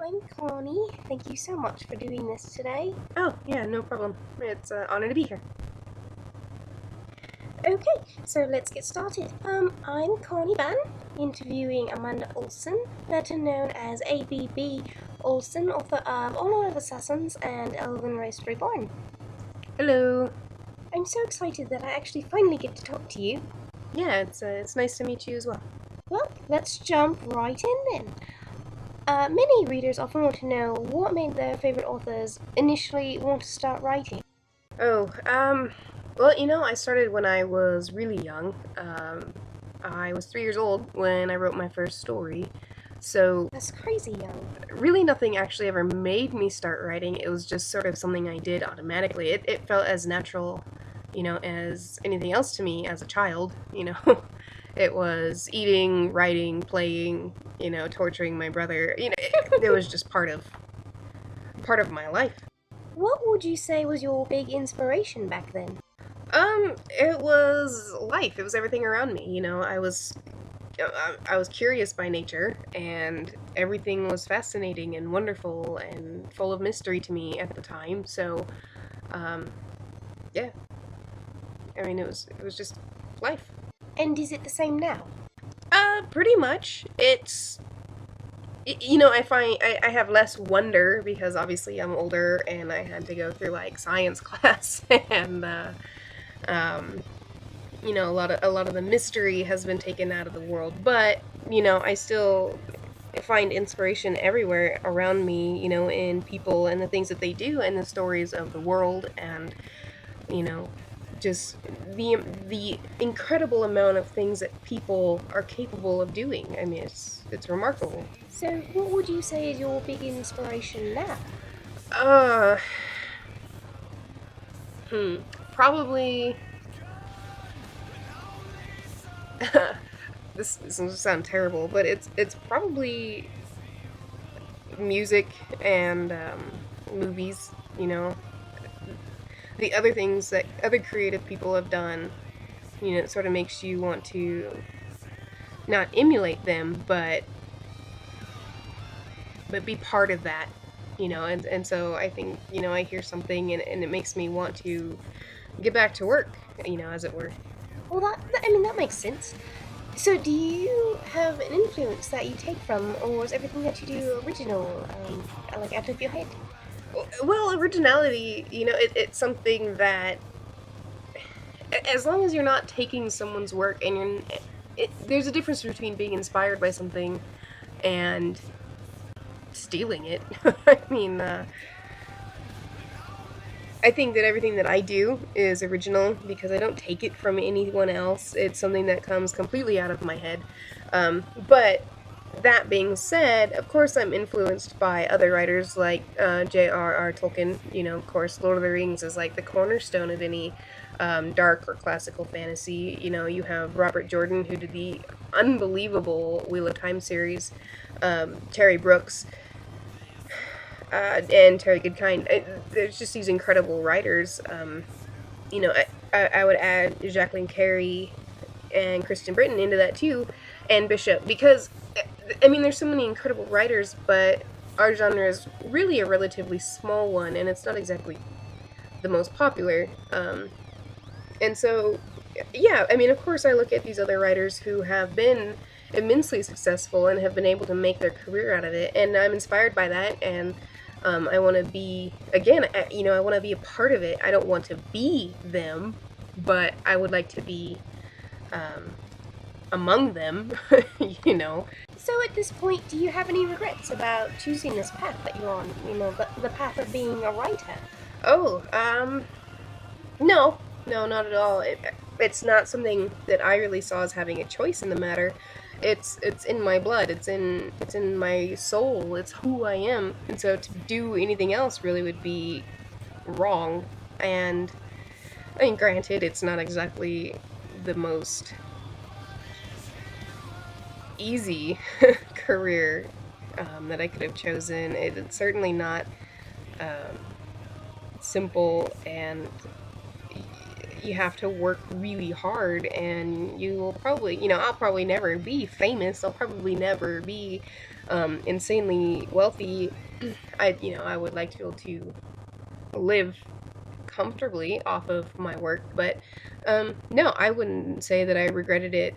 I'm Connie. Thank you so much for doing this today. Oh, yeah, no problem. It's an honor to be here. Okay, so let's get started. I'm Connie Ban, interviewing Amanda Olson, better known as A.B.B. Olson, author of Honor of Assassins and Elven Race Reborn. Hello. I'm so excited that I actually finally get to talk to you. Yeah, it's nice to meet you as well. Well, let's jump right in then. Many readers often want to know what made their favorite authors initially want to start writing. Oh, well, I started when I was really young. I was 3 years old when I wrote my first story. So, That's crazy young. really nothing actually ever made me start writing. It was just sort of something I did automatically. It felt as natural, as anything else to me as a child. It was eating, writing, playing, torturing my brother. It was just part of my life. What would you say was your big inspiration back then? It was life. It was everything around me. I was curious by nature, and everything was fascinating and wonderful and full of mystery to me at the time. So, yeah. I mean, it was just life. And is it the same now? Pretty much. I find I have less wonder because obviously I'm older and I had to go through like science class and a lot of the mystery has been taken out of the world, but I still find inspiration everywhere around me, in people and the things that they do and the stories of the world and you know just the incredible amount of things that people are capable of doing. I mean, it's remarkable. So, what would you say is your big inspiration now? Uh, Probably. This will sound terrible, but it's probably music and movies. The other things that other creative people have done. It sort of makes you want to not emulate them, but be part of that. And so I think I hear something and it makes me want to get back to work. As it were. Well, that makes sense. So, do you have an influence that you take from, or is everything that you do original, like out of your head? Well, originality, it's something that, as long as you're not taking someone's work and there's a difference between being inspired by something and stealing it. I mean, I think that everything that I do is original because I don't take it from anyone else. It's something that comes completely out of my head. But that being said, of course, I'm influenced by other writers like J.R.R. Tolkien. Of course, Lord of the Rings is like the cornerstone of any dark or classical fantasy. You have Robert Jordan, who did the unbelievable Wheel of Time series, Terry Brooks, and Terry Goodkind. There's just these incredible writers. I would add Jacqueline Carey and Kristen Britton into that too, and Bishop, because I mean there's so many incredible writers, but our genre is really a relatively small one, and it's not exactly the most popular. And so, yeah, I mean, of course, I look at these other writers who have been immensely successful and have been able to make their career out of it, and I'm inspired by that, and I want to be, again, I want to be a part of it. I don't want to be them, but I would like to be among them, you know. So, at this point, do you have any regrets about choosing this path that you're on? The path of being a writer? Oh, no, not at all. It's not something that I really saw as having a choice in the matter. It's in my blood. It's in my soul. It's who I am. And so to do anything else really would be wrong. And I mean, granted, it's not exactly the most easy career that I could have chosen. It's certainly not simple, and you have to work really hard, and you will probably, I'll probably never be famous. I'll probably never be insanely wealthy, I would like to be able to live comfortably off of my work, but no, I wouldn't say that I regretted it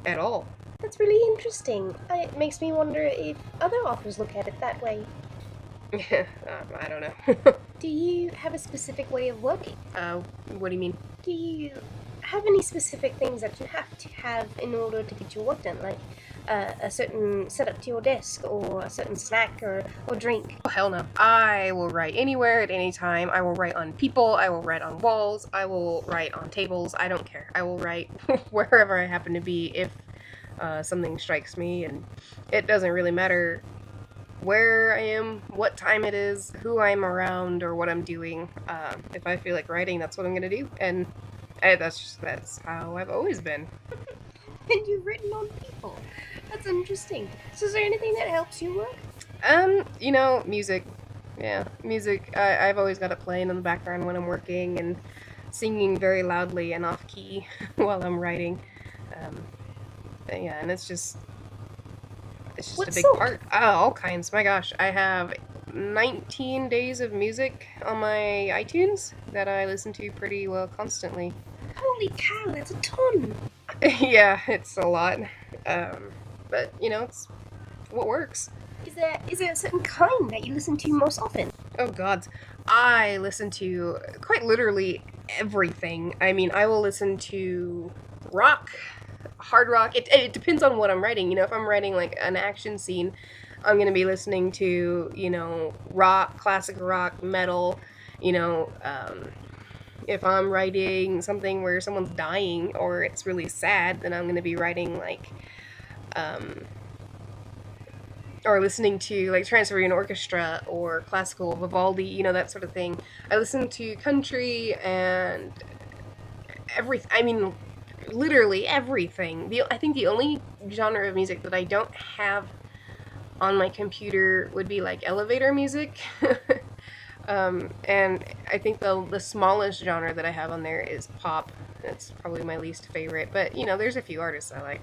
at all. That's really interesting. It makes me wonder if other authors look at it that way. I don't know. Do you have a specific way of working? What do you mean? Do you have any specific things that you have to have in order to get your work done, like a certain setup to your desk, or a certain snack or drink? Oh, hell no. I will write anywhere at any time. I will write on people. I will write on walls. I will write on tables. I don't care. I will write wherever I happen to be if something strikes me, and it doesn't really matter where I am, what time it is, who I'm around, or what I'm doing. If I feel like writing, that's what I'm gonna do, and that's how I've always been. And you've written on people. That's interesting. So is there anything that helps you work? Music. Yeah, music. I've always got it playing in the background when I'm working, and singing very loudly and off key while I'm writing. Yeah, and it's just What a big sort? part. All kinds. My gosh, I have 19 days of music on my iTunes that I listen to pretty well constantly. Holy cow, that's a ton! Yeah, it's a lot. But it's what works. Is there a certain kind that you listen to most often? Oh God, I listen to quite literally everything. I mean, I will listen to rock, hard rock. It depends on what I'm writing. If I'm writing like an action scene, I'm gonna be listening to rock, classic rock, metal. If I'm writing something where someone's dying or it's really sad, then I'm gonna be writing like or listening to like Trans-Siberian Orchestra or classical Vivaldi, that sort of thing. I listen to country and everything. I mean, literally everything. I think the only genre of music that I don't have on my computer would be like elevator music. And I think the smallest genre that I have on there is pop. That's probably my least favorite, but there's a few artists I like.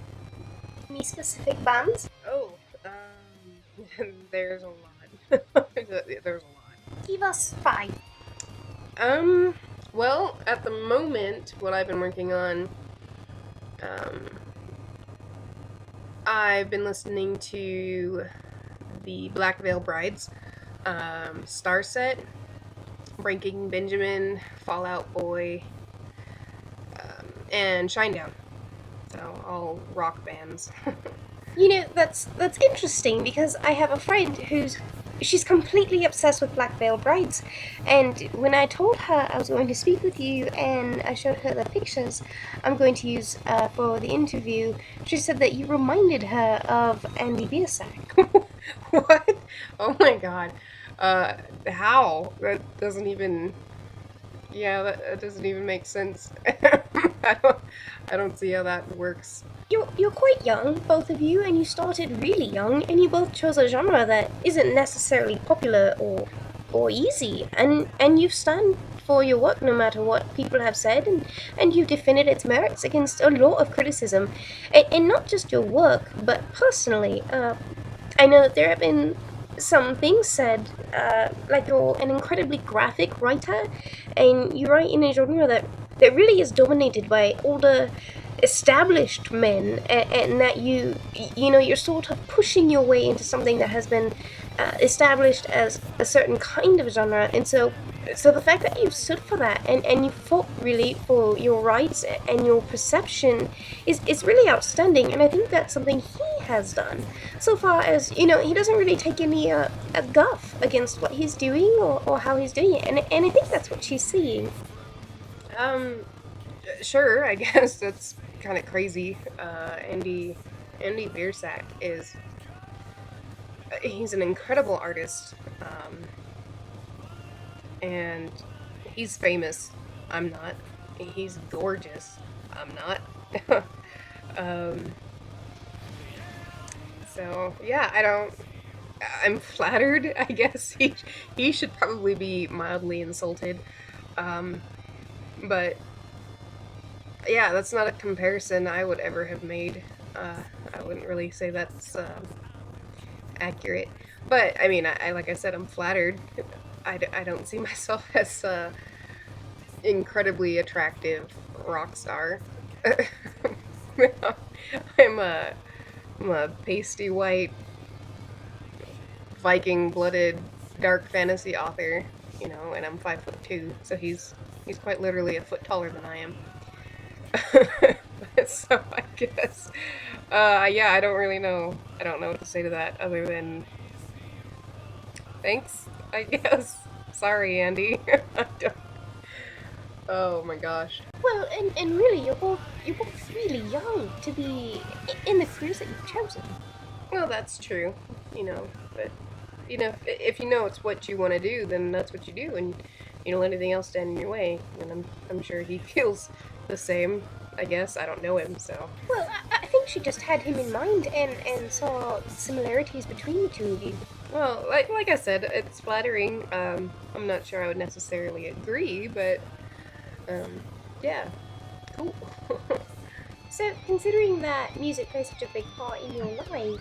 Any specific bands? Oh, there's a lot. There's a lot. Give us 5. Well, at the moment, what I've been working on, I've been listening to the Black Veil Brides, Starset, Breaking Benjamin, Fallout Boy, and Shinedown. So, all rock bands. That's interesting because I have a friend she's completely obsessed with Black Veil Brides, and when I told her I was going to speak with you and I showed her the pictures I'm going to use for the interview, she said that you reminded her of Andy Biersack. What? Oh my god. How? That doesn't even... Yeah, that doesn't even make sense. I don't see how that works. You're quite young, both of you, and you started really young, and you both chose a genre that isn't necessarily popular or easy, and you stand for your work no matter what people have said, and you've defended its merits against a lot of criticism, and not just your work, but personally. I know that there have been some things said, like you're an incredibly graphic writer, and you write in a genre that really is dominated by older, established men, and that you're sort of pushing your way into something that has been established as a certain kind of genre, and so the fact that you stood for that and you fought really for your rights and your perception is really outstanding, and I think that's something he has done so far as, he doesn't really take any guff against what he's doing or how he's doing it, and I think that's what she's seeing. Sure, I guess that's kind of crazy. Andy Biersack he's an incredible artist, and he's famous. I'm not. He's gorgeous. I'm not. So yeah, I'm flattered. I guess he should probably be mildly insulted. But yeah, that's not a comparison I would ever have made. I wouldn't really say that's accurate. But I mean, like I said, I'm flattered. I don't see myself as a incredibly attractive rock star. I'm a I'm a pasty white Viking blooded dark fantasy author, you know, and I'm 5'2", so he's quite literally a foot taller than I am. So I guess, yeah, I don't really know. I don't know what to say to that other than thanks, I guess. Sorry, Andy. I don't, oh my gosh. Well, and really, you're both really young to be in the careers that you've chosen. Well, that's true, you know, but you know, if you know it's what you want to do, then that's what you do, and you don't let anything else stand in your way. And I'm sure he feels the same. I guess I don't know him, so. Well, I think she just had him in mind and saw similarities between the two of you. Well, like I said, it's flattering. I'm not sure I would necessarily agree, but yeah, cool. So, considering that music plays such a big part in your life,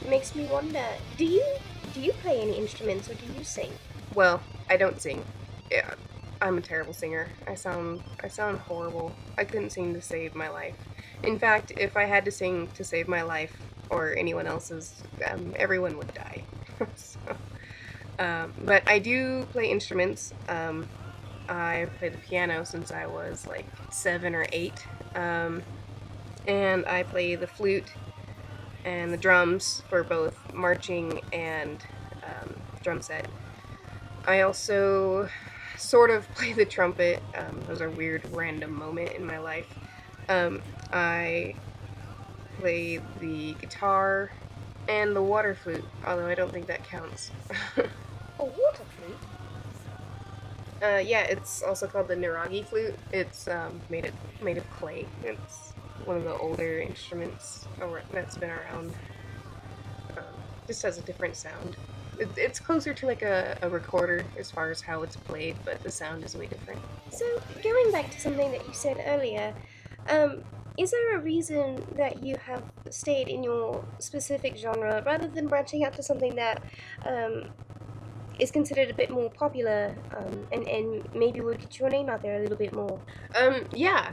makes me wonder: do you play any instruments or do you sing? Well, I don't sing. Yeah, I'm a terrible singer. I sound horrible. I couldn't sing to save my life. In fact, if I had to sing to save my life or anyone else's, everyone would die. So, but I do play instruments. I've played the piano since I was like 7 or 8, and I play the flute and the drums for both marching and drum set. I also sort of play the trumpet. It was a weird random moment in my life. I play the guitar and the water flute, although I don't think that counts. A water flute? Yeah, it's also called the Niragi flute. It's made of clay. It's one of the older instruments that's been around. Just has a different sound. It's closer to like a recorder as far as how it's played, but the sound is way different. So, going back to something that you said earlier, is there a reason that you have stayed in your specific genre rather than branching out to something that is considered a bit more popular and maybe would get your name out there a little bit more? Yeah,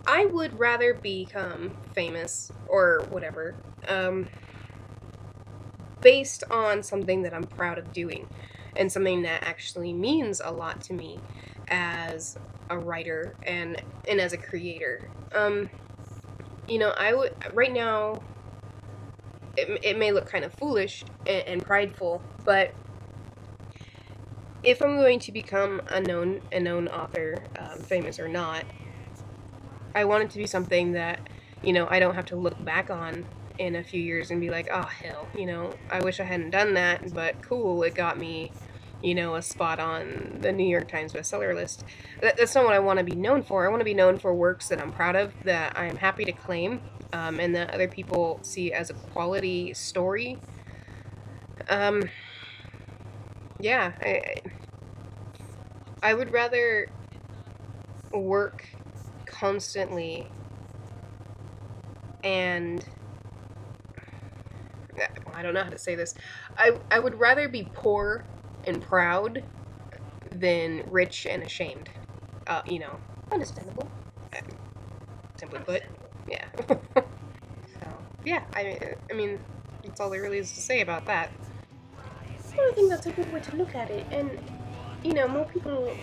I would rather become famous or whatever, based on something that I'm proud of doing and something that actually means a lot to me as a writer and as a creator. You know, I would, right now, it may look kind of foolish and prideful, but if I'm going to become a known author, famous or not, I want it to be something that, you know, I don't have to look back on in a few years and be like, oh hell, you know, I wish I hadn't done that, but cool, it got me, you know, a spot on the New York Times bestseller list. That's not what I want to be known for. I want to be known for works that I'm proud of, that I am happy to claim, and that other people see as a quality story. Yeah, I would rather work constantly and I don't know how to say this. I would rather be poor and proud than rich and ashamed. You know, Understandable. simply put, yeah. So, yeah, I mean, that's all there really is to say about that. Well, I think that's a good way to look at it, and you know, more people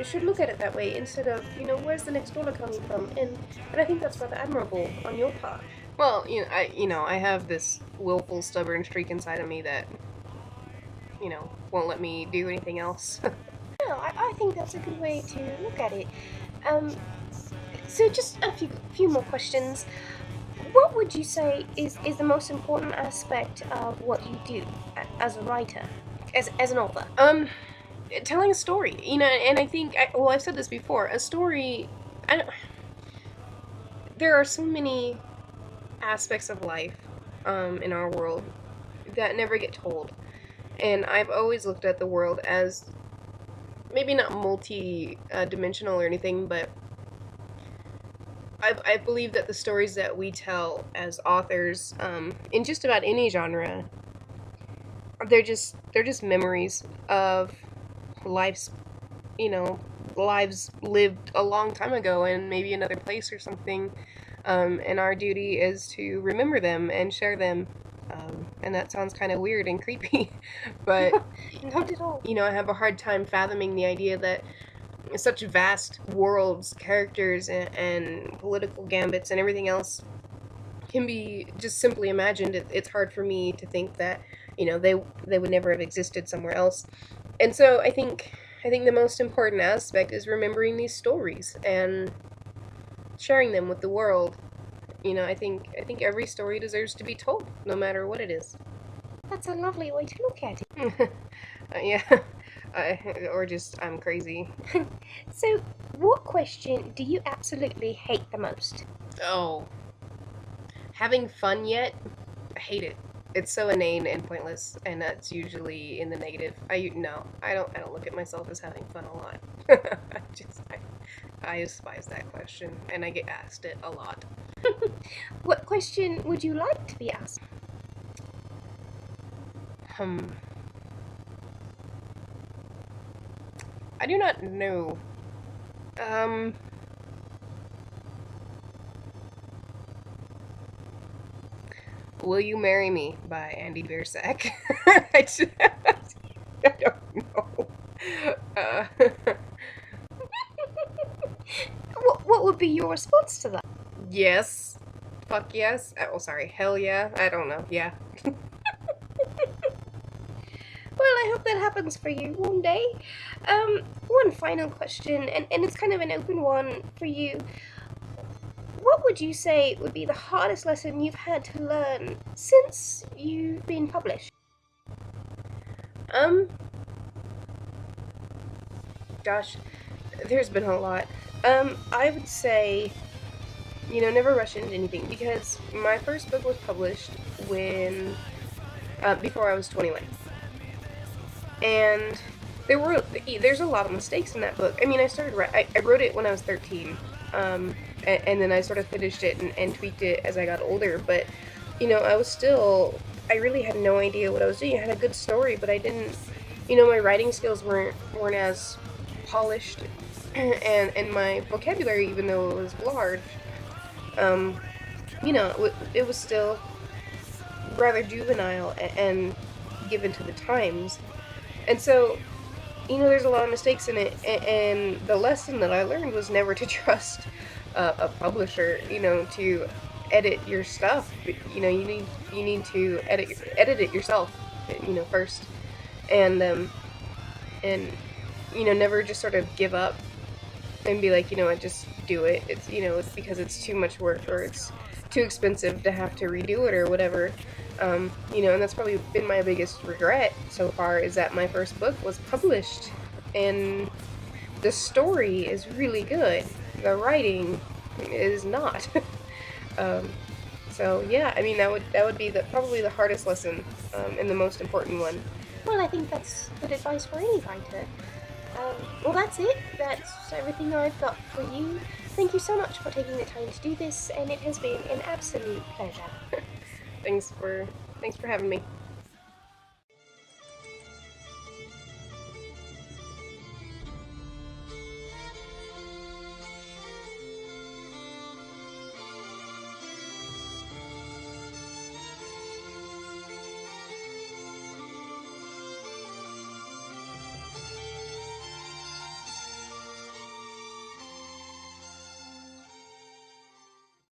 should look at it that way instead of, you know, where's the next dollar coming from? And I think that's rather admirable on your part. Well, I have this willful, stubborn streak inside of me that, you know, won't let me do anything else. No, I think that's a good way to look at it. So just a few more questions. What would you say is the most important aspect of what you do as a writer, as an author? Telling a story, you know, and I think, well, I've said this before, a story, there are so many aspects of life, in our world that never get told, and I've always looked at the world as maybe not multi-dimensional or anything, but I believe that the stories that we tell as authors, in just about any genre, they're just memories of lives, you know, lives lived a long time ago in maybe another place or something. And our duty is to remember them and share them. And that sounds kind of weird and creepy, but Not at all. I have a hard time fathoming the idea that such vast worlds, characters, and political gambits and everything else can be just simply imagined. It's hard for me to think that they would never have existed somewhere else. And so I think the most important aspect is remembering these stories and sharing them with the world. I think every story deserves to be told, no matter what it is. That's a lovely way to look at it. Yeah, or just I'm crazy. So, what question do you absolutely hate the most? Oh, having fun yet? I hate it. It's so inane and pointless, and that's usually in the negative. I don't look at myself as having fun a lot. I despise that question, and I get asked it a lot. What question would you like to be asked? I do not know. Will You Marry Me by Andy Biersack. I don't know. Uh, What would be your response to that? yes. Fuck yes. Oh, sorry. Hell yeah. I don't know. Yeah. Well, I hope that happens for you one day. One final question, and it's kind of an open one for you. What would you say would be the hardest lesson you've had to learn since you've been published? Gosh, there's been a lot. I would say, never rush into anything, because my first book was published before I was 21. And there's a lot of mistakes in that book. I mean, I wrote it when I was 13, and then I sort of finished it and tweaked it as I got older. But I really had no idea what I was doing. I had a good story, but I didn't, my writing skills weren't as polished, and my vocabulary, even though it was large, it was still rather juvenile and given to the times. And so, there's a lot of mistakes in it, and the lesson that I learned was never to trust a publisher, to edit your stuff. You need to edit it yourself, first, and never just sort of give up and be like, just do it. It's because it's too much work, or it's too expensive to have to redo it or whatever. And that's probably been my biggest regret so far, is that my first book was published and the story is really good. The writing is not. So yeah, I mean, that would be probably the hardest lesson, and the most important one. Well, I think that's good advice for any writer. Well, that's it. That's everything I've got for you. Thank you so much for taking the time to do this, and it has been an absolute pleasure. Thanks for having me.